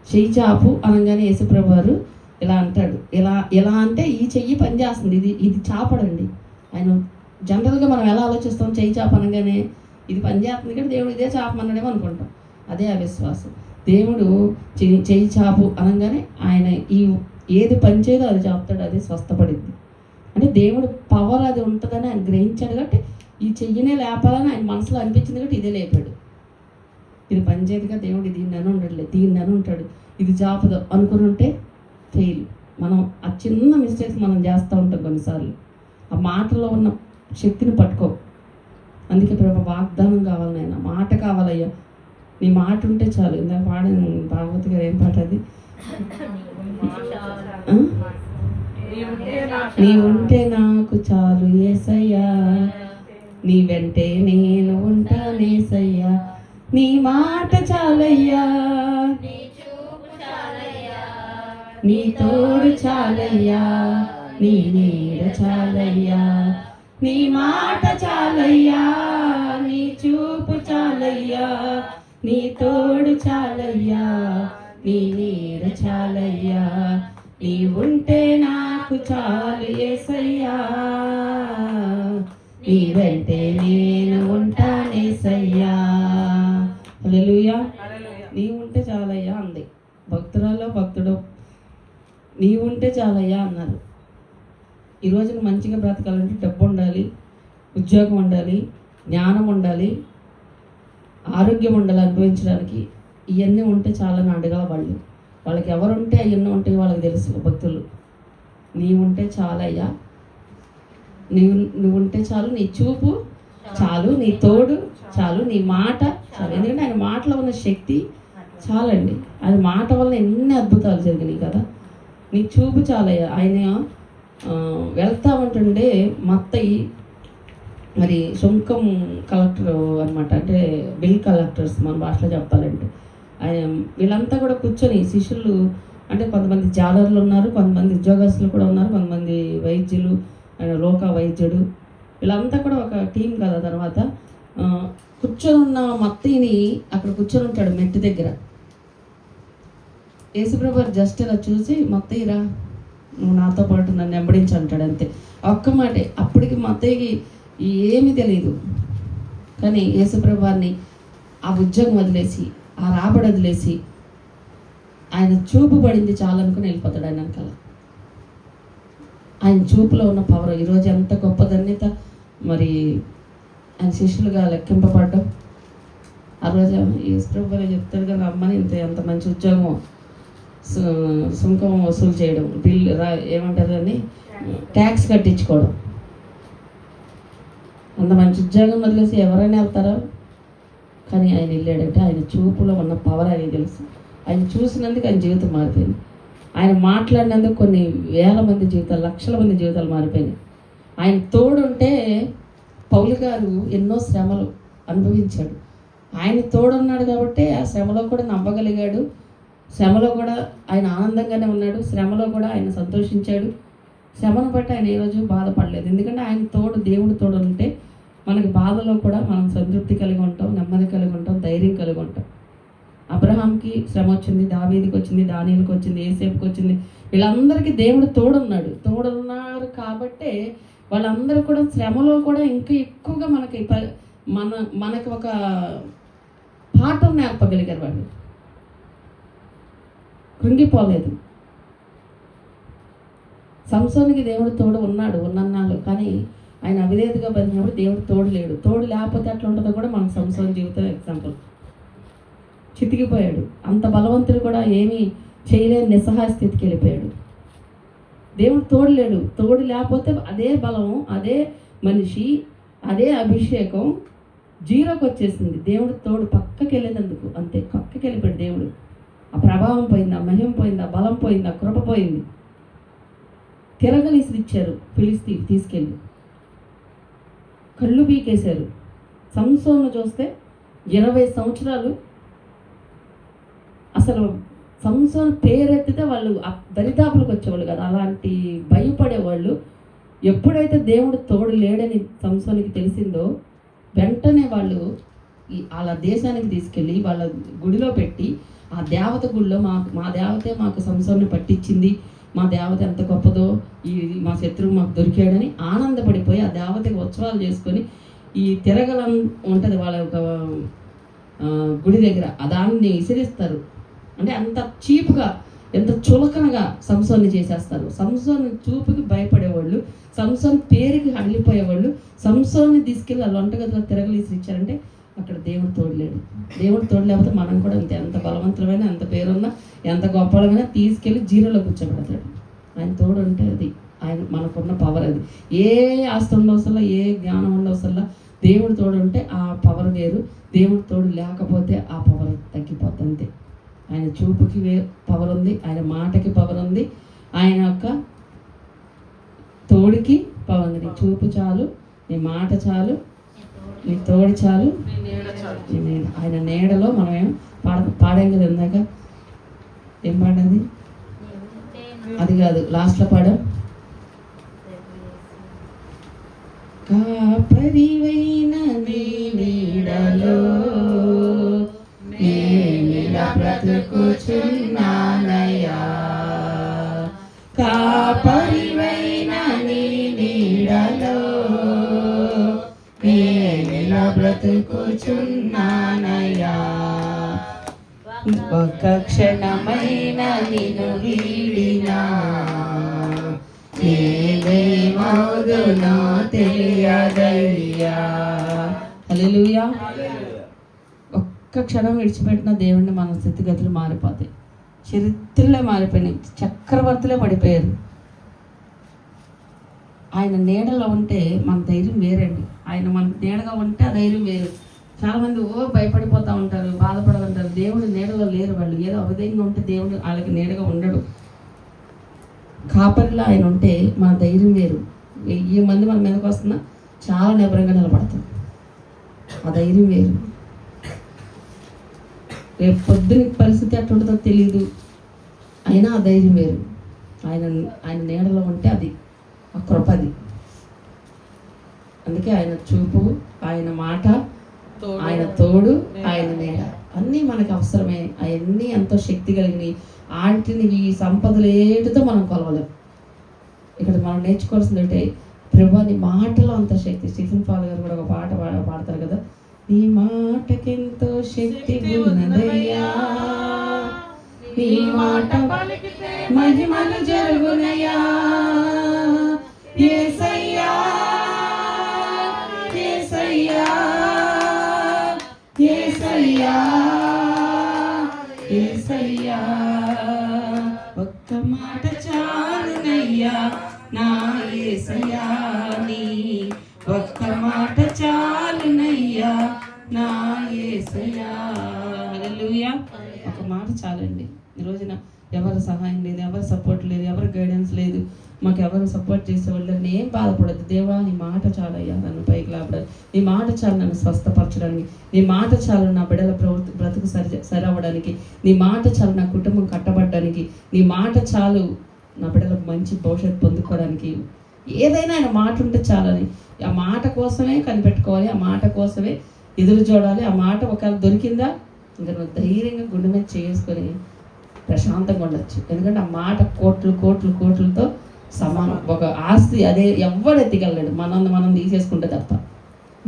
చెయ్యి చాపు అనగానే యేసుప్రభు వారు ఇలా అంటాడు. ఎలా అంటే ఈ చెయ్యి పని చేస్తుంది, ఇది చాపడండి. ఆయన జనరల్గా మనం ఎలా ఆలోచిస్తాం? చెయ్యి చాపు అనగానే ఇది పని చేస్తుంది కదా, దేవుడు ఇదే చాపమన్నాడేమో అనుకుంటాం. అదే అవిశ్వాసం. దేవుడు చెయ్యి చాపు అనగానే ఆయన ఏది పని చేయదో అది చాపుతాడు, అది స్వస్థపడింది. అంటే దేవుడు పవర్ అది ఉంటుందని ఆయన గ్రహించాడు కాబట్టి ఈ చెయ్యినే లేపాలని ఆయన మనసులో అనిపించింది కాబట్టి ఇదే లేపాడు. ఇది పని చేయదుగా, దేవుడు దీన్ని ఉండట్లేదు, దీన్ని ఉంటాడు, ఇది చాపదు అనుకుని ఉంటే ఫెయిల్. మనం ఆ చిన్న మిస్టేక్స్ మనం చేస్తూ ఉంటాం కొన్నిసార్లు. ఆ మాటలో ఉన్న శక్తిని పట్టుకో. అందుకే ప్రభు వాగ్దానం కావాలి, నాయన మాట కావాలయ్యా, నీ మాట ఉంటే చాలు. ఇందాక పాడిన భాగవతి గారు ఏం పాట అది? నీ ఉంటే నాకు చాలు యేసయ్యా, నీ వెంటే నేను ఉంటానేసయ్యా, నీ మాట చాలయ్యా, నీ తోడు చాలయ్యా, నీ నీడ చాలయ్యా, నీ మాట చాలయ్యా, నీ చూపు చాలయ్యా, నీ తోడు చాలయ్యా, నీ నీడ చాలయ్యా, నీ ఉంటే నాకు చాలు యేసయ్యా, నీ వెంటే నేను ఉంటానేసయ్యా. హల్లెలూయా. నీ ఉంటే చాలయ్యా అంది భక్తురాలో భక్తుడు. నీ ఉంటే చాలయ్యా అన్నారు. ఈ రోజున మంచిగా బ్రతకాలంటే డబ్బు ఉండాలి, ఉద్యోగం ఉండాలి, జ్ఞానం ఉండాలి, ఆరోగ్యం ఉండాలి అనుభవించడానికి. ఇవన్నీ ఉంటే చాలని అడగాలి వాళ్ళు. వాళ్ళకి ఎవరుంటే అవన్నీ ఉంటాయి వాళ్ళకి తెలుసు భక్తులు. నీ ఉంటే చాలయ్యా, నువ్వు ఉంటే చాలు, నీ చూపు చాలు, నీ తోడు చాలు, నీ మాట చాలు. ఎందుకంటే ఆయన మాటలో ఉన్న శక్తి చాలండి. ఆయన మాట వల్ల ఎన్ని అద్భుతాలు జరిగినాయి కదా. నీ చూపు చాలయ్యా. ఆయన వెళ్తామంటుండే మత్తయి మరి సుంకం కలెక్టర్ అనమాట, అంటే బిల్ కలెక్టర్స్ మన భాషలో చెప్పాలంటే. ఆయన వీళ్ళంతా కూడా కూర్చొని శిష్యులు అంటే కొంతమంది జాలర్లు ఉన్నారు, కొంతమంది ఉద్యోగస్తులు కూడా ఉన్నారు, కొంతమంది వైద్యులు, ఆయన లోక వైద్యుడు, వీళ్ళంతా కూడా ఒక టీం కదా. తర్వాత కూర్చొని ఉన్న మత్తయిని అక్కడ కూర్చొని ఉంటాడు మెట్టు దగ్గర. యేసుప్రభు జస్ట్ ఇలా చూసి, మత్తయిరా నువ్వు నాతో పాటు నన్ను వెంబడించి అంటాడు, అంతే. ఒక్క మాటే. అప్పటికి మత్తయికి ఏమీ తెలియదు. కానీ యేసుప్రభు వారిని ఆ ఉద్యోగం వదిలేసి, ఆ రాబడి వదిలేసి, ఆయన చూపు పడింది చాలనుకుని వెళ్ళిపోతాడు ఆయన వెనకాల. ఆయన చూపులో ఉన్న పవర్ ఈరోజు ఎంత గొప్ప ధన్యత. మరి ఆయన శిష్యులుగా లెక్కింపబడ్డం. ఆ రోజు యేసుప్రభు వారు చెప్తాడు కదా, అమ్మని ఎంత మంచి ఉద్యోగం, సుంకం వసూలు చేయడం, బిల్లు ఏమంటారు అని ట్యాక్స్ కట్టించుకోవడం. అంత మంచి ఉద్యోగం వదిలేసి ఎవరైనా వెళ్తారో, కానీ ఆయన వెళ్ళాడంటే ఆయన చూపులో ఉన్న పవర్ ఆయన తెలుసు. ఆయన చూసినందుకు ఆయన జీవితం మారిపోయింది. ఆయన మాట్లాడినందుకు కొన్ని వేల మంది జీవితాలు, లక్షల మంది జీవితాలు మారిపోయినాయి. ఆయన తోడుంటే పౌలు గారు ఎన్నో శ్రమలు అనుభవించాడు. ఆయన తోడున్నాడు కాబట్టి ఆ శ్రమలో కూడా నమ్మగలిగాడు. శ్రమలో కూడా ఆయన ఆనందంగానే ఉన్నాడు. శ్రమలో కూడా ఆయన సంతోషించాడు. శ్రమను బట్టి ఆయన ఏ రోజు బాధపడలేదు. ఎందుకంటే ఆయన తోడు, దేవుడు తోడు ఉంటే మనకి బాధలో కూడా మనం సంతృప్తి కలిగి ఉంటాం, నెమ్మది కలిగి ఉంటాం, ధైర్యం కలిగి ఉంటాం. అబ్రహాంకి శ్రమ వచ్చింది, దావీదుకి వచ్చింది, దానియేలుకి వచ్చింది, యేసేపుకి వచ్చింది. వీళ్ళందరికీ దేవుడు తోడున్నాడు. తోడున్నారు కాబట్టే వాళ్ళందరూ కూడా శ్రమలో కూడా ఇంకా ఎక్కువగా మనకి ఒక పాఠం నేర్పగలిగారు. వాళ్ళు కృంగిపోలేదు. సంసోనికి దేవుడు తోడు ఉన్నాడు ఉన్నన్నాళ్ళు, కానీ ఆయన అవిధేయతగా బతికినప్పుడు దేవుడు తోడు లేడు. తోడు లేకపోతే ఎట్లా ఉంటుందో కూడా మనకు సంసోన్ జీవితం ఎగ్జాంపుల్. చితికిపోయాడు. అంత బలవంతుడు కూడా ఏమీ చేయలేని నిస్సహాయ స్థితికి వెళ్ళిపోయాడు. దేవుడు తోడు లేడు. తోడు లేకపోతే అదే బలం, అదే మనిషి, అదే అభిషేకం జీరోకి వచ్చేసింది. దేవుడు తోడు పక్కకి వెళ్ళినందుకు అంతే, పక్కకి వెళ్ళిపోయాడు దేవుడు. ఆ ప్రభావం పోయింది, ఆ మహిమ పోయింది, ఆ బలం పోయింది, ఆ కృప పోయింది. తిరగలిసిరిచ్చారు ఫిలిస్తీన్, తీసుకెళ్ళి కళ్ళు పీకేశారు. సంసోను చూస్తే 20 సంవత్సరాలు అసలు సంసోను పేరెత్తితే వాళ్ళు దరిదాపులకు వచ్చేవాళ్ళు కదా, అలాంటి భయపడేవాళ్ళు. ఎప్పుడైతే దేవుడు తోడు లేడని సంసోనికి తెలిసిందో వెంటనే వాళ్ళు వాళ్ళ దేశానికి తీసుకెళ్ళి వాళ్ళ గుడిలో పెట్టి, ఆ దేవత గుడిలో మా దేవతే మాకు సంసోన్ని పట్టించింది, మా దేవత ఎంత గొప్పదో, మా శత్రువు మాకు దొరికాడని ఆనందపడిపోయి ఆ దేవతకి ఉత్సవాలు చేసుకొని ఈ తిరగలం ఉంటుంది వాళ్ళ ఒక గుడి దగ్గర, దాన్ని విసిరిస్తారు. అంటే అంత చీపుగా, ఎంత చులకనగా సంసోన్ని చేసేస్తారు. సంసోన్ని చూపుకి భయపడేవాళ్ళు, సంసోన్ పేరుకి హడిలిపోయేవాళ్ళు. సంసోన్ని తీసుకెళ్ళి వాళ్ళు వంటగదిలో తిరగలేసి ఇచ్చారంటే అక్కడ దేవుడు తోడలేడు. దేవుడు తోడు లేకపోతే మనం కూడా అంతే, ఎంత బలవంతులమైనా, ఎంత పేరున్నా, ఎంత గొప్పలమైనా తీసుకెళ్ళి జీరోలో కూర్చోబెడతాడు. ఆయన తోడు ఉంటే అది ఆయన మనకున్న పవర్. అది ఏ ఆస్తి ఉండవసల్లా, ఏ జ్ఞానం ఉండవసల్లా దేవుడు తోడు ఉంటే ఆ పవర్ వేరు. దేవుడు తోడు లేకపోతే ఆ పవర్ తగ్గిపోతుంది అంతే. ఆయన చూపుకి పవర్ ఉంది, ఆయన మాటకి పవర్ ఉంది, ఆయన యొక్క తోడుకి పవర్ ఉంది. నీ చూపు చాలు, నీ మాట చాలు, నీ తోడు చాలు, ఆయన నీడలో మనం ఏం పాడాం కదా ఇందాక. ఏం పాడది? అది కాదు, లాస్ట్లో పాడాం. కాపరివైన నీ నీడలో నేనిలా బ్రతుకుచున్నానయ్యా, కాపరివైన నీ నీడలో నేనిలా బ్రతుకుచున్నానయ్యా, ఒక్క క్షణమైన నిన్ను వీడినా నేనేమవుదునో తెలియదయ్యా. హల్లెలూయా. ఒక్క క్షణం విడిచిపెట్టిన దేవుడిని మన స్థితిగతులు మారిపోతాయి. చరిత్రలే మారిపోయినాయి, చక్రవర్తులే పడిపోయారు. ఆయన నీడలో ఉంటే మన ధైర్యం వేరండి. ఆయన మన నీడగా ఉంటే ఆ ధైర్యం వేరు. చాలామంది భయపడిపోతూ ఉంటారు, బాధపడుతుంటారు. దేవుడు నీడలో లేరు. వాళ్ళు ఏదో అవిధంగా ఉంటే దేవుడు వాళ్ళకి నీడగా ఉండడు. కాపరిలో ఆయన ఉంటే మన ధైర్యం వేరు. 1000 మంది మన మీదకి వస్తున్నా చాలా నిబ్రంగా నిలబడతాం. ఆ ధైర్యం వేరు. రేపు పొద్దున పరిస్థితి ఎట్టుంటుందో తెలియదు, అయినా ఆ ధైర్యం వేరు. ఆయన నీడలో ఉంటే అది ఆ కృపది. అందుకే ఆయన చూపు, ఆయన మాట, ఆయన తోడు, ఆయన నీడ అన్నీ మనకు అవసరమే. అవన్నీ ఎంతో శక్తి కలిగినవి. వాటిని ఈ సంపదలు ఏటితో మనం కొలవలేం. ఇక్కడ మనం నేర్చుకోవాల్సింది అంటే ప్రభు నీ మాటలో అంత శక్తి. స్టీఫెన్ పాల్ గారు కూడా ఒక పాట పాడతారు కదా, నీ మాటకెంతో శక్తి ఉన్నదయ్యా, నీ మాట మహిమలు జరుగునయ్యా, యేసయ్యా యేసయ్యా యేసయ్యా యేసయ్యా, ఒక్క మాట చాలునయ్యా నా యేసయ్యా, నీ ఒక్క మాట చాలునయ్యా నా యేసయ్యా. హల్లెలూయా. ఒక మాట చాలండి. సహాయం లేదు, ఎవరు సపోర్ట్ లేదు, ఎవరు గైడెన్స్ లేదు, మాకు ఎవరు సపోర్ట్ చేసేవాళ్ళు ఏం బాధపడద్దు. దేవా నీ మాట చాలయ్యా నన్ను పైకి లాపడానికి, నీ మాట చాలు నన్ను స్వస్థపరచడానికి, నీ మాట చాలు నా బిడ్డల బ్రతుకు సరవడానికి, నీ మాట చాలు నా కుటుంబం కట్టబడడానికి, నీ మాట చాలు నా బిడ్డలకు మంచి భవిష్యత్తు పొందుకోవడానికి. ఏదైనా ఆయన మాట ఉంటే చాలని ఆ మాట కోసమే కనిపెట్టుకోవాలి, ఆ మాట కోసమే ఎదురు చూడాలి. ఆ మాట ఒకవేళ దొరికిందా ఇంకా నువ్వు ధైర్యంగా గుండె మీద చేసుకొని ప్రశాంతంగా ఉండొచ్చు. ఎందుకంటే ఆ మాట కోట్లతో సమానం. ఒక ఆస్తి అదే ఎవ్వడు ఎత్తికెళ్ళాడు, మనం తీసేసుకుంటే తప్ప,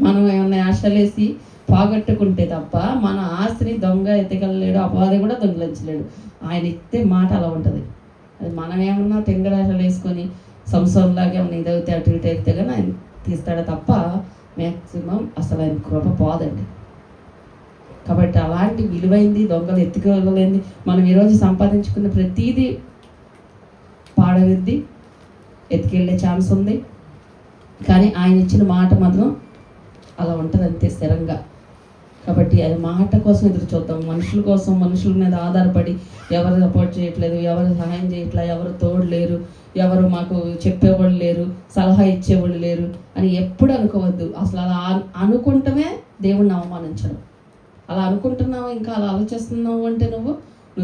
మనం ఏమన్నా ఆశలేసి పోగొట్టుకుంటే తప్ప మన ఆస్తిని దొంగ ఎత్తికెళ్ళలేడు, అపవాది కూడా దొంగలించలేడు. ఆయన ఎత్తే మాట అలా ఉంటుంది. అది మనం ఏమన్నా తెంగరాశలు వేసుకొని సంవత్సరంలాగా ఏమన్నా ఇదవుతే అటు ఇటు అయితే కానీ ఆయన తీస్తాడే తప్ప మ్యాక్సిమం అసలు ఆయన కృప పోదండి. కాబట్టి అలాంటి విలువైంది దొంగలు ఎత్తుకోలేంది మనం ఈరోజు సంపాదించుకున్న ప్రతీది పాడవిద్ది, ఎత్తుకెళ్ళే ఛాన్స్ ఉంది. కానీ ఆయన ఇచ్చిన మాట మాత్రం అలా ఉంటుంది అంతే స్థిరంగా. కాబట్టి అది మాట కోసం ఎదురు చూద్దాం. మనుషుల కోసం, మనుషుల మీద ఆధారపడి ఎవరు సపోర్ట్ చేయట్లేదు, ఎవరు సహాయం చేయట్లేదు, ఎవరు తోడు లేరు, ఎవరు మాకు చెప్పేవాళ్ళు లేరు, సలహా ఇచ్చేవాళ్ళు లేరు అని ఎప్పుడు అనుకోవద్దు. అసలు అలా అనుకుంటమే దేవుణ్ణి అవమానించడం. అలా అనుకుంటున్నావు, ఇంకా అలా ఆలోచిస్తున్నావు అంటే నువ్వు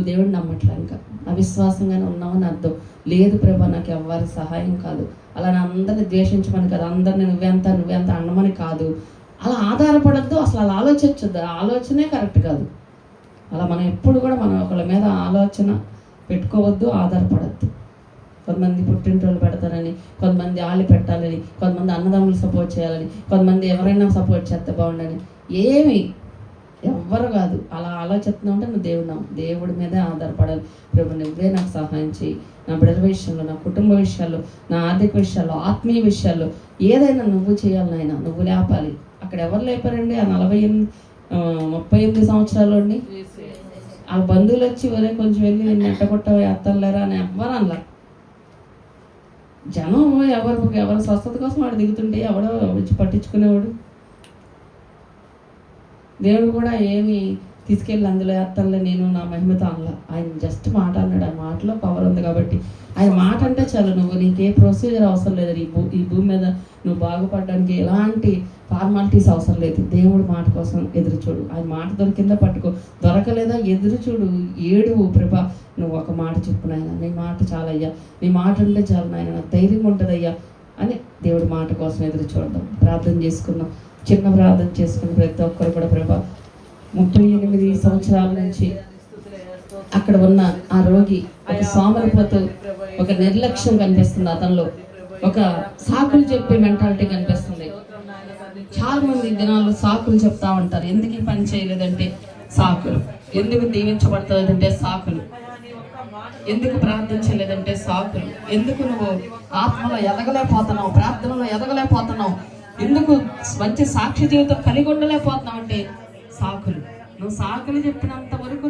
దేవుడిని నమ్మట్లే, ఇంకా అవిశ్వాసంగానే ఉన్నావని అర్థం. లేదు ప్రభా నాకు ఎవరి సహాయం కాదు, అలా నా అందరిని ద్వేషించమని కాదు, అందరిని నువ్వెంత అన్నమని కాదు, అలా ఆధారపడద్దు. అసలు అలా ఆలోచించద్దు, ఆలోచనే కరెక్ట్ కాదు. అలా మనం ఎప్పుడు కూడా మనం ఒకళ్ళ మీద ఆలోచన పెట్టుకోవద్దు, ఆధారపడద్దు. కొంతమంది పుట్టింటోళ్ళు పెడతారని, కొంతమంది వాళ్ళు పెట్టాలని, కొంతమంది అన్నదమ్ములు సపోర్ట్ చేయాలని, కొంతమంది ఎవరైనా సపోర్ట్ చేస్తే బాగుండని, ఏమి ఎవ్వరు కాదు. అలా ఆలోచిస్తున్నావు అంటే నువ్వు దేవుడి మీదే ఆధారపడాలి. ప్రభు నువ్వే నాకు సహాయం చేయి, నా బిడ్డల విషయంలో, నా కుటుంబ విషయాల్లో, నా ఆర్థిక విషయాల్లో, ఆత్మీయ విషయాల్లో ఏదైనా నువ్వు చేయాలి నాయన, నువ్వు లేపాలి. అక్కడ ఎవరు లేపారండి ఆ 38 సంవత్సరాల్లోని? వాళ్ళ బంధువులు వచ్చి ఒరే కొంచెం వెళ్ళి నేను నెట్టగొట్టవా ఎత్తలేరా అని ఎవ్వరు అనలా. జనం ఎవరు స్వస్థత కోసం వాడు దిగుతుంటే ఎవడో వచ్చి పట్టించుకునేవాడు. దేవుడు కూడా ఏమి తీసుకెళ్ళి అందులో ఎత్తలే నేను నా మహిమతో అనలా. ఆయన జస్ట్ మాట అన్నాడు. ఆ మాటలో పవర్ ఉంది కాబట్టి ఆయన మాట అంటే చాలు. నీకే ప్రొసీజర్ అవసరం లేదు. ఈ భూమి మీద నువ్వు బాగుపడడానికి ఎలాంటి ఫార్మాలిటీస్ అవసరం లేదు. దేవుడు మాట కోసం ఎదురు చూడు. ఆయన మాట దొరికిందా పట్టుకో, దొరకలేదా ఎదురు చూడు, ఏడువు. ప్రభా నువ్వు ఒక మాట చెప్పు నాయన, నీ మాట చాలయ్యా, నీ మాట ఉంటే చాలు నాయన, నాకు ధైర్యం ఉంటుందయ్యా అని దేవుడి మాట కోసం ఎదురు చూడదాం. ప్రార్థన చేసుకుందాం. చిన్న ప్రార్థన చేసుకుని ప్రతి ఒక్కరు కూడా ప్రభా 38 సంవత్సరాల నుంచి అక్కడ ఉన్న ఆ రోగి ఒక సోమరిపోతూ, ఒక నిర్లక్ష్యం కనిపిస్తుంది అతనిలో, ఒక సాకులు చెప్పే మెంటాలిటీ కనిపిస్తుంది. చాలా మంది దినాల్లో సాకులు చెప్తా ఉంటారు. ఎందుకు ఈ పని చేయలేదంటే సాకులు, ఎందుకు దీవించబడలేదంటే సాకులు, ఎందుకు ప్రార్థించలేదంటే సాకులు, ఎందుకు నువ్వు ఆత్మలో ఎదగలేకపోతున్నావు, ప్రార్థనలో ఎదగలేకపోతున్నావు, ఎందుకు మంచి సాక్షి జీవితం కలిగి ఉండలేకపోతున్నావు అంటే సాకులు. నువ్వు సాకులు చెప్పినంత వరకు